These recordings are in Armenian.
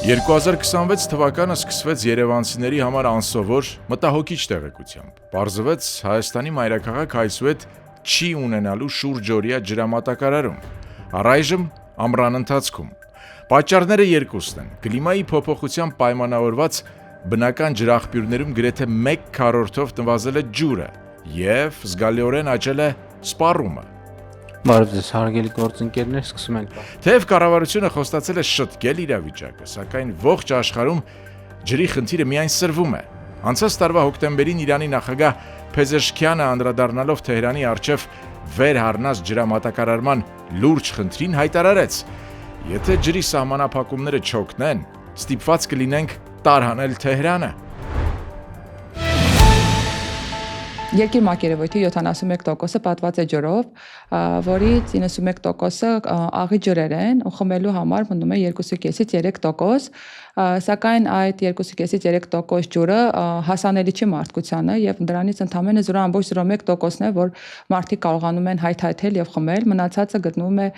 2026 թվականը սկսվեց երևանցիների համար անսովոր մտահոգիչ տեղեկությամբ։ Պարզվեց Հայաստանի մայրաքաղաք այսուհետ չի ունենալու շուրջօրյա ջրամատակարարում, առայժմ ամռան ընթացքում։ Պատճառները երկուսն են՝ կլիմայի փոփոխությամբ պայմանավորված բնական ջրաղբյուրներում գրեթե 1/4-ով նվազել է ջուրը և զգալիորեն աճել է սպառումը։ Բարև ձեզ, հարգելի գործընկերներ, սկսում ենք։ Թեև կառավարությունը խոստացել է շտկել իրավիճակը, սակայն ողջ աշխարհում ջրի խնդիրը միայն սրվում է։ Անցած տարվա հոկտեմբերին Իրանի նախագահ Փեզեշքյանը անդրադառնալով Թեհրանի առջև վերհառնած ջրամատակարարման լուրջ խնդրին հայտարարեց. «Եթե ջրի սահմանափակումները չօգնեն, ստիպված կլինենք տարհանել Թեհրանը»։ Երկիր մակերևույթի 71%-ը պատված է ջրով, որից 91%-ը աղի ջրեր են, ու խմելու համար մնում է 2,5-ից 3%, սակայն այդ 2,5-ից 3% ջուրը հասանելի չի մարդկությանը եւ դրանից ընդամենը 0,01%-ն է, որ մարդիկ կարողանում են հայթայթել եւ խմել, մնացածը գտնվում է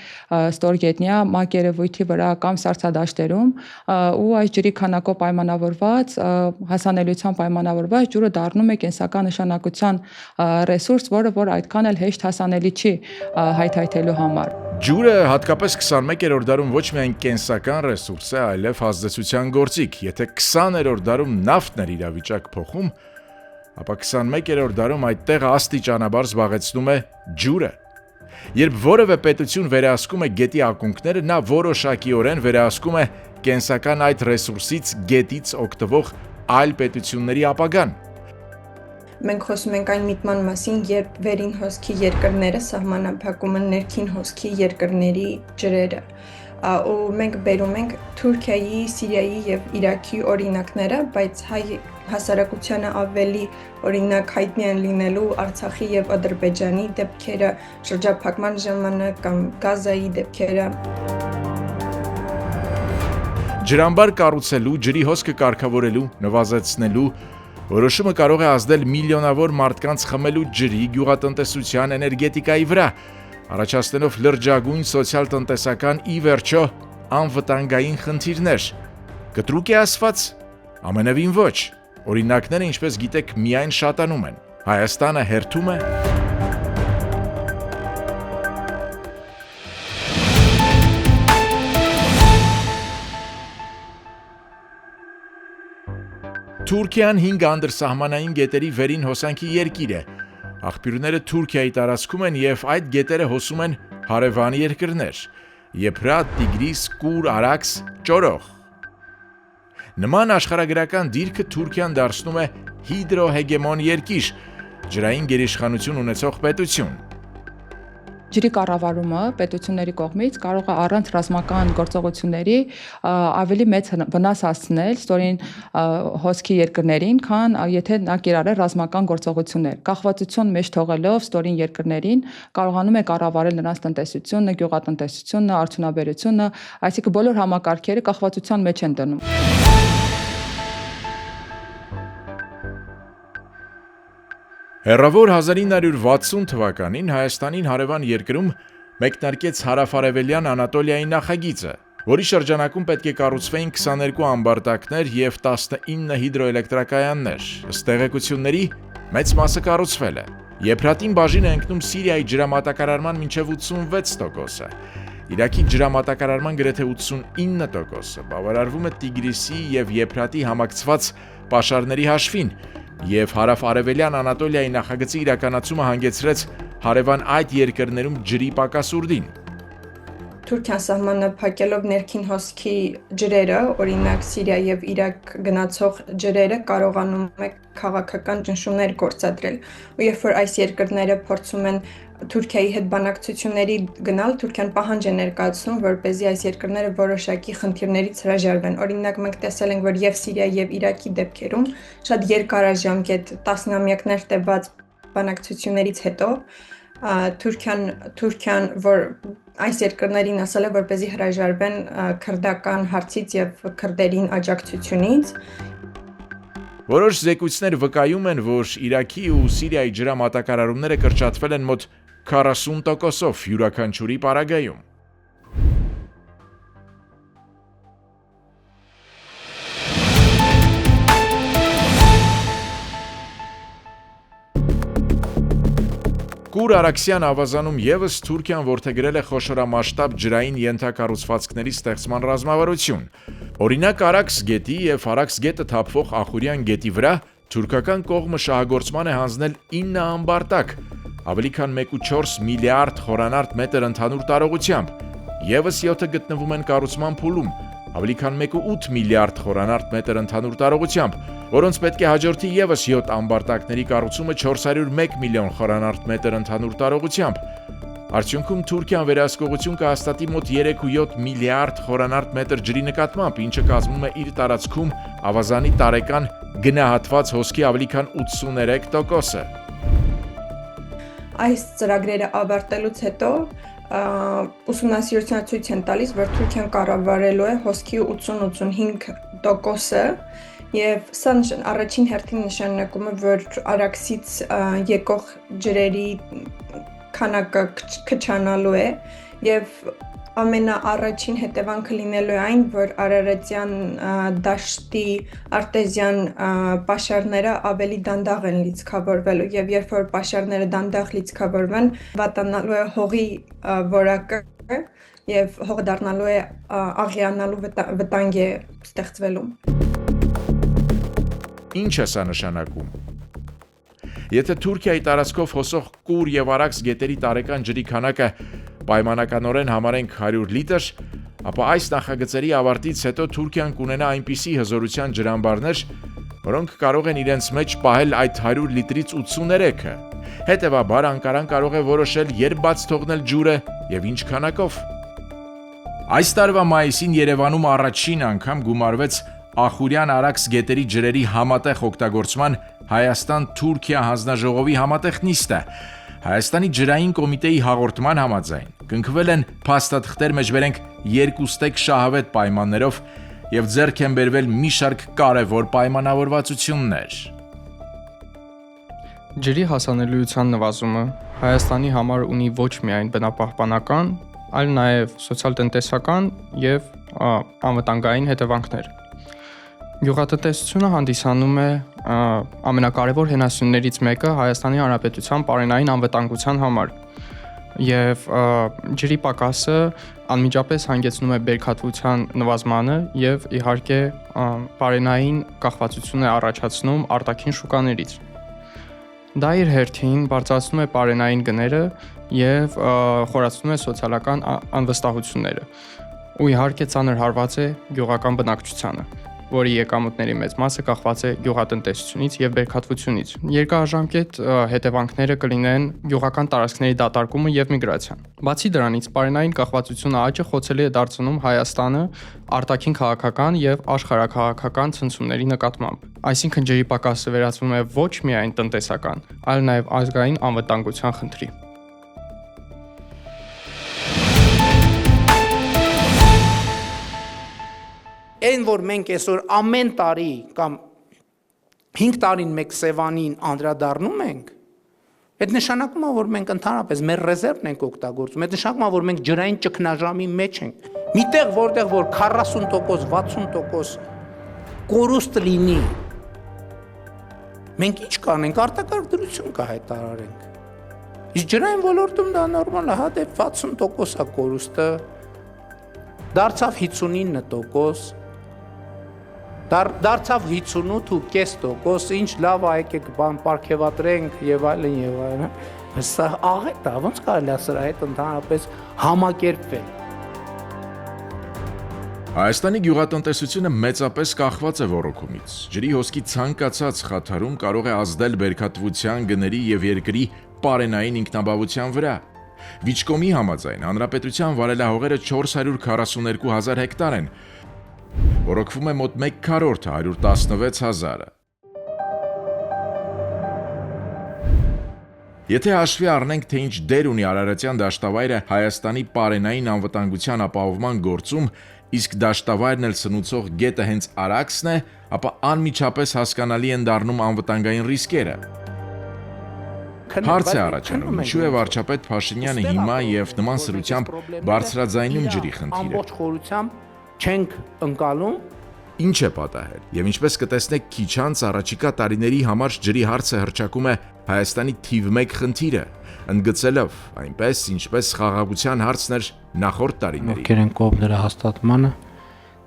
ստորգետնյա մակերևույթի վրա կամ սառցադաշտերում, ու այս ջրի քանակով պայմանավորված, հասանելիությամբ պայմանավորված ջուրը դառնում է կենսական նշանակության ռեսուրս, որ այդքան էլ հեշտ հասանելի չի հայթայթելու համար։ Ջուրը հատկապես 21-րդ դարում ոչ միայն կենսական ռեսուրս է, այլև ազդեցության գործիք։ Եթե 20-րդ դարում նավթն էր իրավիճակ փոխում, ապա 21-րդ դարում այդ տեղը աստիճանաբար զբաղեցնում է ջուրը։ Երբ որևէ պետություն վերահսկում է գետի ակունքները, նա որոշակիորեն վերահսկում է կենսական այդ ռեսուրսից գետից օգտվող այլ պետությունների ապագան։ Մենք խոսում ենք այն միտման մասին, երբ վերին հոսքի երկրները սահմանափակում են ներքին հոսքի երկրների ջրերը, ու մենք բերում ենք Թուրքիայի, Սիրիայի եւ Իրաքի օրինակները, բայց հայ հասարակությանը ավելի օրինակ հայտնի են լինելու Արցախի եւ Ադրբեջանի դեպքերը, շրջափակման ժամանակ կամ Գազայի դեպքերը։ Ջրամբար կառուցելու, ջրի հոսքը կարգավորելու, նվազեցնելու որոշումը կարող է ազդել միլիոնավոր մարդկանց խմելու ջրի, գյուղատնտեսության, էներգետիկայի վրա, առաջացնելով լրջագույն սոցիալ-տնտեսական ի վերջո անվտանգային խնդիրներ։ Կտրուկ է ասված, ամենևին ոչ։ Օրինակները, ինչպես գիտեք, միայն շատանում են։ Հայաստանը հերթում է։ Թուրքիան 5 անդրսահմանային գետերի վերին հոսանքի երկիր է։ Աղբյուրները Թուրքիայի տարածքում են եւ այդ գետերը հոսում են հարևան երկրներ՝ Եփրատ, Տիգրիս, Կուր, Արաքս, Ճորոխ։ Նման աշխարհագրական դիրքը Թուրքիան դարձնում է հիդրոհեգեմոն երկիր, ջրային գերիշխանություն ունեցող պետություն։ Ջրի կառավարումը պետությունների կողմից կարող է առանց ռազմական գործողությունների ավելի մեծ վնաս հասցնել ստորին հոսքի երկրներին, քան եթե նա կիրառեր ռազմական գործողություններ։ Կախվածություն մեջ թողելով ստորին երկրներին կարողանում է կառավարել նրանց տնտեսությունը, գյուղատնտեսությունը, արդյունաբերությունը, այսինքն բոլոր համակարգերը կախվածության մեջ են դնում։ Հեռավոր 1960 թվականին Հայաստանին հարևան երկրում մեկնարկեց հարավարևելյան Անատոլիայի նախագիծը, որի շրջանակում պետք է կառուցվեին 22 ամբարտակներ և 19 հիդրոէլեկտրակայաններ։ Ըստ տեղեկությունների, մեծ մասը կառուցվել է։ Եփրատին բաժին է ընկնում Սիրիայի ջրամատակարարման մինչև 86%-ը, Իրաքի ջրամատակարարման գրեթե 89%-ը, բավարարվում է Տիգրիսի և Եփրատի համակցված պաշարների հաշվին, և հարավ-արևելյան Անատոլիայի նախագծի իրականացումը հանգեցրեց հարևան այդ երկրներում ջրի պակասուրդին։ Թուրքիան սահմանափակելով ներքին հոսքի ջրերը, օրինակ Սիրիա եւ Իրաք գնացող ջրերը կարողանում է քաղաքական ճնշումներ գործադրել, ու երբ որ այս երկրները փորձում են Թուրքիայի հետ բանակցությունների գնալ, Թուրքիան պահանջ է ներկայացնում, որպեսզի այս երկրները որոշակի խնդիրներից հրաժարվեն։ Օրինակ մենք տեսել ենք, որ եւ Սիրիայի եւ Իրաքի դեպքերում շատ երկարաժամկետ տասնամյակներ տևած բանակցություններից հետո Թուրքիան, որ այս երկրներին ասել է, որպեսզի հրաժարվեն քրդական հարցից եւ քրդերին աջակցությունից։ Որոշ զեկույցներ վկայում են, որ Իրաքի ու Սիրիայի ջրամատակարարումները կրճատվել են մոտ 40%-ով յուրաքանչյուրի պարագայում։ Կուր Արաքսյան ավազանում եւս Թուրքիան որդեգրել է խոշորամասշտաբ ջրային ենթակառուցվածքների ստեղծման ռազմավարություն։ Օրինակ Արաքս գետի եւ Արաքս գետը թափվող Ախուրյան գետի վրա թուրքական կողմը շահագործման է հանձնել 9 ամբարտակ, ավելի քան 1.4 միլիարդ խորանարդ մետր ընդհանուր տարողությամբ, եւս 7-ը գտնվում են կառուցման փուլում, ավելի քան 1.8 միլիարդ խորանարդ մետր ընդհանուր տարողությամբ, որոնց պետք է հաջորդի եւս 7 ամբարտակների կառուցումը 401 միլիոն խորանարդ մետր ընդհանուր տարողությամբ։ Արդյունքում Թուրքիան վերահսկողություն կհաստատի մոտ 3.7 միլիարդ խորանարդ մետր ջրի նկատմամբ, ինչը կազմում է իր տարածքում ավազանի տարեկան գնահատված հոսքի ավելի քան 83%-ը։ Այս ծրագրերը ավարտելուց հետո ուսումնասիրությունները ցույց են տալիս, որ Թուրքիան կառավարելու է հոսքի 80-85%-ը եւ սա առաջին հերթին նշանակում է, որ Արաքսից եկող ջրերի քանակը քչանալու է եւ ամենաառաջին հետևանքը լինելու է այն, որ Արարատյան դաշտի արտեզյան պաշարները ավելի դանդաղ են լիցքավորվելու եւ երբ որ պաշարները դանդաղ լիցքավորվեն, վատանալու է հողի որակը եւ հողը դառնալու է աղիանալու վտանգ է ստեղծվելու։ Ինչ է սա նշանակում։ Եթե Թուրքիայի տարածքով հոսող Կուր եւ Արաքս գետերի տարեկան ջրի քանակը պայմանականորեն համարենք 100 լիտր, ապա այս նախագծերի ավարտից հետո Թուրքիան կունենա այնպիսի հզորության ջրամբարներ, որոնք կարող են իրենց մեջ պահել այդ 100 լիտրից 83-ը։ Հետևաբար Անկարան կարող է որոշել երբ բաց թողնել ջուրը եւ ինչ քանակով։ Այս տարվա մայիսին Երևանում առաջին անգամ գումարվեց Ախուրյան Արաքս գետերի ջրերի համատեղ օգտագործման Հայաստան-Թուրքիա հանձնաժողովի համատեղ նիստը։ Հայաստանի ջրային կոմիտեի հաղորդման համաձայն կնքվել են փաստաթղթեր մեջբերենք 2 ստեկ շահավետ պայմաններով եւ ձեռք են բերվել մի շարք կարևոր պայմանավորվածություններ։ Ջրի հասանելիության նվազումը Հայաստանի համար ունի ոչ միայն բնապահպանական, այլ նաեւ սոցիալ-տնտեսական եւ անվտանգային հետևանքներ։ Գյուղատնտեսությունը հանդիսանում է ամենակարևոր հենասյուներից մեկը Հայաստանի Հանրապետության պարենային անվտանգության համար եւ ջրի պակասը անմիջապես հանգեցնում է բերքատվության նվազմանը եւ իհարկե պարենային կախվածություն է առաջացնում արտաքին շուկաներից։ Դա իր հերթին բարձրացնում է պարենային գները եւ խորացնում է սոցիալական անվստահությունները ու իհարկե ծանր հարված է գյուղական բնակչությանը, որի եկամուտների մեծ մասը կախված է գյուղատնտեսությունից եւ բերքատվությունից։ Երկարաժամկետ հետևանքները կլինեն գյուղական տարածքների դատարկումը եւ միգրացիան։ Բացի դրանից, պարենային կախվածությունը աճը խոցելի է դարձնում Հայաստանը արտաքին քաղաքական եւ աշխարհաքաղաքական ցնցումների նկատմամբ։ Այսինքն ջրի պակասը վերածվում է ոչ միայն տնտեսական, այլ նաեւ ազգային անվտանգության խնդրի։ Այն որ մենք այսօր ամեն տարի կամ 5 տարին մեկ Սևանին անդրադառնում ենք, այդ նշանակում է, որ մենք ընդհանրապես մեր ռեզերվն ենք օգտագործում, այդ նշանակում է, որ մենք ջրային ճգնաժամի մեջ ենք։ Միտեղ որտեղ որ 40%, 60% կորուստ լինի, մենք ինչ կանենք, արտակարգ դրություն կհայտարարենք։ Իսկ ջրային ոլորտում դա նորմալ է, հա դե 60% է կորուստը, դարձավ 59%, դարձավ 58.5%, ինչ լավ է, եկեք բան պարգևատրենք եւ այլն եւ այլն։ Սա աղետ է, ոնց կարելի է սրա հետ ընդհանրապես համակերպվել։ Հայաստանի գյուղատնտեսությունը մեծապես կախված է ոռոգումից։ Ջրի հոսքի ցանկացած խաթարում կարող է ազդել բերքատվության գների եւ երկրի պարենային ինքնաբավության վրա։ Վիճկոմի համաձայն հանրապետության վարելահողերը 442,000 հեկտար են, ոռոգվում է մոտ 1/4, 116,000-ը։ Եթե հաշվի առնենք, թե ինչ դեր ունի Արարատյան դաշտավայրը Հայաստանի պարենային անվտանգության ապահովման գործում, իսկ դաշտավայրն էլ սնուցող գետը հենց Արաքսն է, ապա անմիջապես հասկանալի են դառնում անվտանգային ռիսկերը։ Հարց է առաջանում, ինչու է վարչապետ Փաշինյանը հիմա եւ նման սրությամբ բարձրաձայնում ջրի խնդիրը։ Ամբողջ խորությամբ չենք ընկալում։ Ինչ է պատահել եւ ինչպես կտեսնեք քիչ անց առաջիկա տարիների համար ջրի հարցը հռչակում է Հայաստանի թիվ 1 խնդիրը։ ընդգծելով այնպես, ինչպես խաղաղության հարցն էր նախորդ տարիներին։ Ովքեր են կողմները հաստատմանը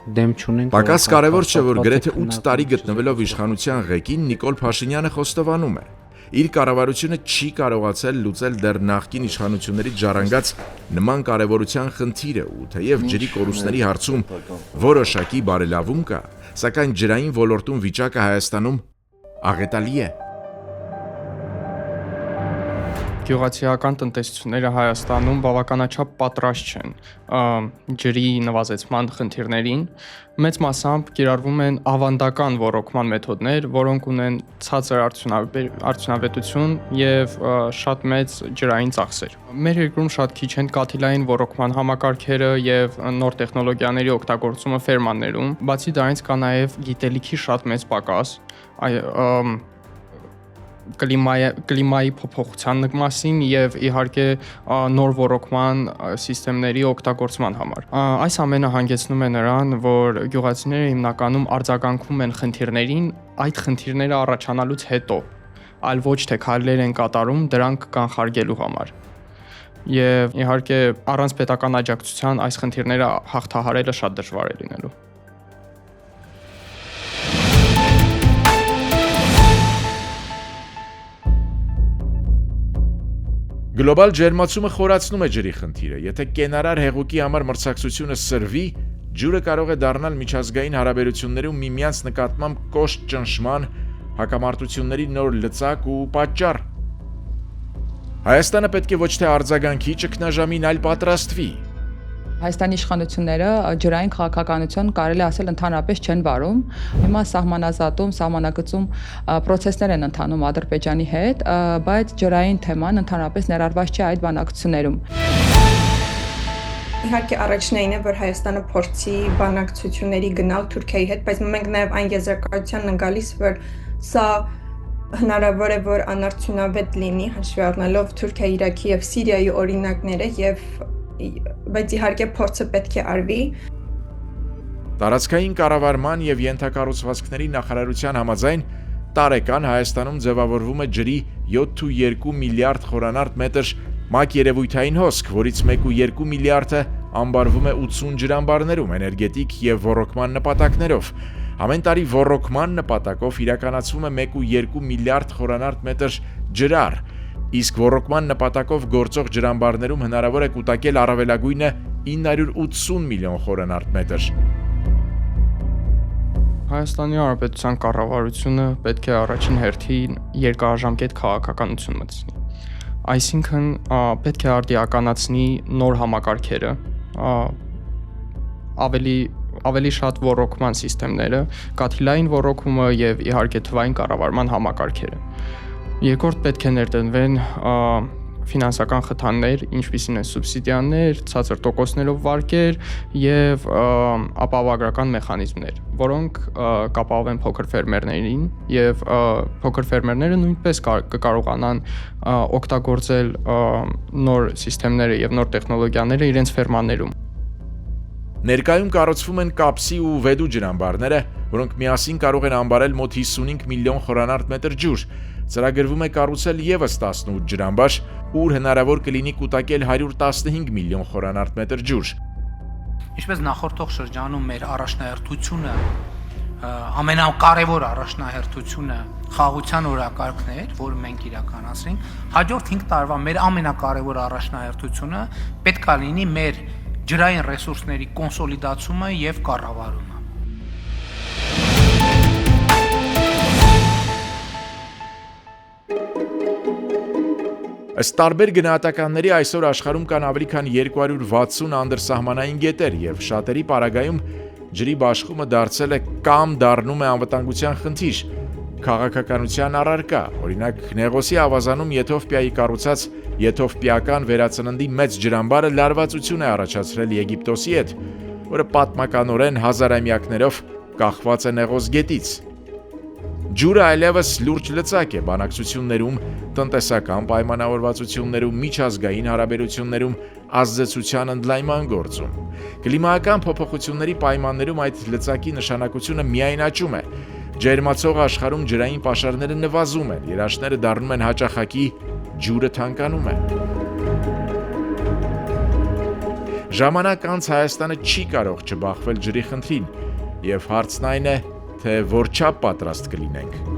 դեմ չունեն։ Պակաս կարևոր չէ, որ գրեթե 8 տարի գտնվելով իշխանության ղեկին Նիկոլ Փաշինյանը խոստովանում է. իր կառավարությունը չի կարողացել լուծել դեռ նախկին իշխանություններից ժառանգած նման կարևորության խնդիրը ու թեև ջրի կորուստների հարցում որոշակի բարելավում կա, սակայն ջրային ոլորտում վիճակը Հայաստանում աղետալի է։ Գյուղացիական տնտեսությունները Հայաստանում բավականաչափ պատրաստ չեն ջրի նվազեցման խնդիրներին։ Մեծ մասամբ կիրառվում են ավանդական ոռոգման մեթոդներ, որոնք ունեն ցածր արդյունավետություն եւ շատ մեծ ջրային ծախսեր։ Մեր երկրում շատ քիչ են կաթիլային ոռոգման համակարգերը եւ նոր տեխնոլոգիաների օգտագործումը ֆերմաներում։ Բացի դրանից կա նաեւ գիտելիքի շատ մեծ պակաս կլիմայի փոփոխության մասին եւ իհարկե նոր ոռոգման համակարգերի օգտագործման համար։ Այս ամենը հանգեցնում է նրան, որ գյուղացիները հիմնականում արձագանքում են խնդիրներին այդ խնդիրները առաջանալուց հետո, այլ ոչ թե քայլեր են կատարում դրանք կանխարգելու համար։ Եվ իհարկե առանց պետական աջակցության այս խնդիրները հաղթահարելը շատ դժվար է լինելու։ Գլոբալ ջերմացումը խորացնում է ջրի խնդիրը։ Եթե կենարար հեղուկի համար մրցակցությունը սրվի, ջուրը կարող է դառնալ միջազգային հարաբերություններում միմյանց նկատմամբ կոշտ ճնշման, հակամարտությունների նոր լծակ ու պատճառ։ Հայաստանը պետք է ոչ թե արձագանքի ճգնաժամին, այլ պատրաստվի։ Հայաստանի իշխանությունները ջրային քաղաքականություն կարելի ասել ընդհանրապես չեն վարում։ Հիմա սահմանազատում, սահմանագծում process-ներ են ընթանում Ադրբեջանի հետ, բայց ջրային թեման ընդհանրապես ներառված չէ այդ բանակցություններում։ Իհարկե առաջնային է, որ Հայաստանը փորձի բանակցությունների գնալ Թուրքիայի հետ, բայց մենք նաև այն եզրակացության ենք գալիս, որ սա հնարավոր է, որ անարդյունավետ լինի, հաշվի առնելով Թուրքիայի, Իրաքի եւ Սիրիայի օրինակները բայց իհարկե փորձը պետք է արվի։ Տարածքային կառավարման եւ ենթակառուցվածքների նախարարության համաձայն տարեկան Հայաստանում ձևավորվում է ջրի 7.2 միլիարդ խորանարդ մետր մակերևույթային հոսք, որից 1.2 միլիարդը ամբարվում է 80 ջրամբարներում էներգետիկ եւ ոռոգման նպատակներով։ Ամեն տարի ոռոգման նպատակով իրականացվում է 1.2 միլիարդ խորանարդ մետր ջրար, իսկ ոռոգման նպատակով գործող ջրամբարներում հնարավոր է կուտակել առավելագույնը 980 միլիոն խորանարդ մետր։ Հայաստանի Հանրապետության կառավարությունը պետք է առաջին հերթին երկարաժամկետ քաղաքականություն մտցնի։ Այսինքն պետք է արդիականացնի նոր համակարգերը, ավելի շատ ոռոգման համակարգերը, կաթիլային ոռոգումը եւ իհարկե թվային կառավարման համակարգերը։ Երկրորդ պետք է ներդնվեն ֆինանսական խթաններ, ինչպիսին են սուբսիդիաներ, ցածր տոկոսներով վարկեր եւ ապահովագրական մեխանիզմներ, որոնք կապահովեն փոքր ֆերմերներին եւ փոքր ֆերմերները նույնպես կկարողանան օգտագործել նոր համակարգերը եւ նոր տեխնոլոգիաները իրենց ֆերմաներում։ Ներկայում կառուցվում են կապսի ու վեդու ջրամբարները, որոնք միասին կարող են ամբարել մոտ 55 միլիոն խորանարդ մետր ջուր։ Ծրագրվում է կառուցել եւս 18 ջրամբար, ուր հնարավոր կլինի կուտակել 115 միլիոն խորանարդ մետր ջուր։ Ինչպես նախորդող շրջանում մեր առաջնահերթությունը, ամենակարևոր առաջնահերթությունը խաղաղության օրակարգն էր, որը մենք իրականացրինք, հաջորդ 5 տարվա մեր ամենակարևոր առաջնահերթությունը պետք է լինի մեր ջրային ռեսուրսների կոնսոլիդացումը եւ կառավարումը։ Ըստ տարբեր գնահատականների այսօր աշխարհում կան ավելի քան 260 անդրսահմանային գետեր եւ շատերի պարագայում ջրի բաշխումը դարձել է կամ դառնում է անվտանգության խնդիր, քաղաքականության առարկա։ Օրինակ Նեղոսի ավազանում Եթովպիայի կառուցած եթովպիական վերածննդի մեծ ջրամբարը լարվածություն է առաջացրել Եգիպտոսի հետ, որը պատմականորեն հազարամյակներով կախված է Նեղոս գետից։ Ջուրը այլևս լուրջ լծակ է բանակցություններում, տնտեսական պայմանավորվածություններում, միջազգային հարաբերություններում, ազդեցության ընդլայնման գործում։ Կլիմայական փոփոխությունների պայմաններում այդ լծակի նշանակությունը միայն աճում է։ Ջերմացող աշխարհում ջրային պաշարները նվազում են, երաշտները դառնում են հաճախակի ջուրը թանկանում է։ Ժամանակ անց Հայաստանը չի կարող չբախվել ջրի խնդրին, եւ հարցն այն է, թե որ չափ պատրաստ կլինենք։